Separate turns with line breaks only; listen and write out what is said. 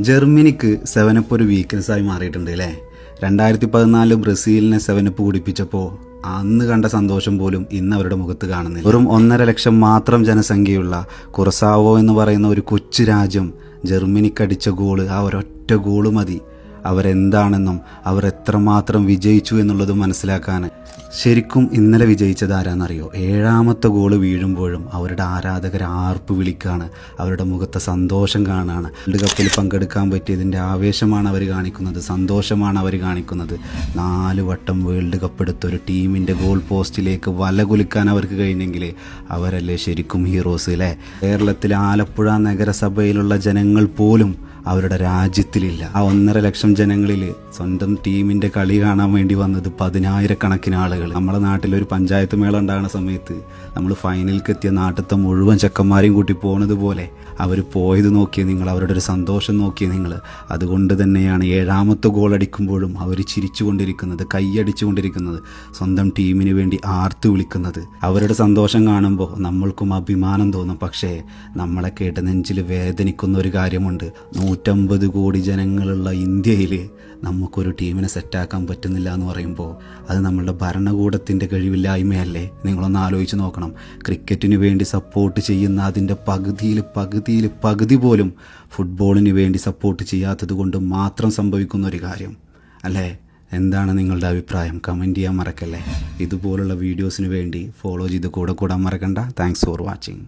ജർമ്മനിക്ക് seven up ഒരു വീക്ക്നെസ്സായി മാറിയിട്ടുണ്ട് അല്ലേ? 2014 ബ്രസീലിനെ സെവനപ്പ് കുടിപ്പിച്ചപ്പോൾ അന്ന് കണ്ട സന്തോഷം പോലും ഇന്ന് അവരുടെ മുഖത്ത് കാണുന്നില്ല. വെറും 1.5 ലക്ഷം മാത്രം ജനസംഖ്യയുള്ള കുറസാവോ എന്ന് പറയുന്ന ഒരു കൊച്ചു രാജ്യം ജർമ്മനിക്കടിച്ച ഗോള്, ആ ഒരൊറ്റ ഗോള് മതി അവരെന്താണെന്നും അവർ എത്രമാത്രം വിജയിച്ചു എന്നുള്ളതും മനസ്സിലാക്കാൻ. ശരിക്കും ഇന്നലെ വിജയിച്ചത് ആരാന്നറിയോ? 7ാമത്തെ ഗോള് വീഴുമ്പോഴും അവരുടെ ആരാധകർ ആർപ്പ് വിളിക്കാണ്, അവരുടെ മുഖത്തെ സന്തോഷം കാണാണ്. വേൾഡ് കപ്പിൽ പങ്കെടുക്കാൻ പറ്റിയതിൻ്റെ ആവേശമാണ് അവർ കാണിക്കുന്നത്, സന്തോഷമാണ് അവർ കാണിക്കുന്നത്. 4 വട്ടം വേൾഡ് കപ്പ് എടുത്ത ഒരു ടീമിൻ്റെ ഗോൾ പോസ്റ്റിലേക്ക് വല കുലുക്കാൻ അവർക്ക് കഴിഞ്ഞെങ്കിൽ അവരല്ലേ ശരിക്കും ഹീറോസ് അല്ലേ? കേരളത്തിലെ ആലപ്പുഴ നഗരസഭയിലുള്ള ജനങ്ങൾ പോലും അവരുടെ രാജ്യത്തിലില്ല. ആ 1.5 ലക്ഷം ജനങ്ങളിൽ സ്വന്തം ടീമിൻ്റെ കളി കാണാൻ വേണ്ടി വന്നത് 10,000-കണക്കിന് ആളുകൾ. നമ്മുടെ നാട്ടിലൊരു പഞ്ചായത്ത് മേള ഉണ്ടാകുന്ന സമയത്ത് നമ്മൾ ഫൈനലിലേക്ക് എത്തിയ നാട്ടിലത്തെ മുഴുവൻ ചെക്കന്മാരെയും കൂട്ടി പോകുന്നത് പോലെ അവർ പോയത് നോക്കിയ നിങ്ങൾ, അവരുടെ ഒരു സന്തോഷം നോക്കിയ നിങ്ങൾ. അതുകൊണ്ട് തന്നെയാണ് 7ാമത്തെ ഗോൾ അടിക്കുമ്പോഴും അവർ ചിരിച്ചു കൊണ്ടിരിക്കുന്നത്, കൈയടിച്ചു കൊണ്ടിരിക്കുന്നത്, സ്വന്തം ടീമിന് വേണ്ടി ആർത്ത് വിളിക്കുന്നത്. അവരുടെ സന്തോഷം കാണുമ്പോൾ നമ്മൾക്കും അഭിമാനം തോന്നും. പക്ഷേ നമ്മളെ കേട്ട് നെഞ്ചിൽ വേദനിക്കുന്ന ഒരു കാര്യമുണ്ട്. 150 കോടി ജനങ്ങളുള്ള ഇന്ത്യയിൽ നമുക്കൊരു ടീമിനെ സെറ്റാക്കാൻ പറ്റുന്നില്ല എന്ന് പറയുമ്പോൾ അത് നമ്മളുടെ ഭരണകൂടത്തിൻ്റെ കഴിവില്ലായ്മയല്ലേ? നിങ്ങളൊന്ന് ആലോചിച്ച് നോക്കണം. ക്രിക്കറ്റിന് വേണ്ടി സപ്പോർട്ട് ചെയ്യുന്ന അതിൻ്റെ പകുതി പോലും ഫുട്ബോളിന് വേണ്ടി സപ്പോർട്ട് ചെയ്യാത്തത് കൊണ്ട് മാത്രം സംഭവിക്കുന്ന ഒരു കാര്യം അല്ലേ? എന്താണ് നിങ്ങളുടെ അഭിപ്രായം? കമൻറ്റ് ചെയ്യാൻ മറക്കല്ലേ. ഇതുപോലുള്ള വീഡിയോസിന് വേണ്ടി ഫോളോ ചെയ്ത് കൂടാൻ മറക്കണ്ട. Thanks for watching.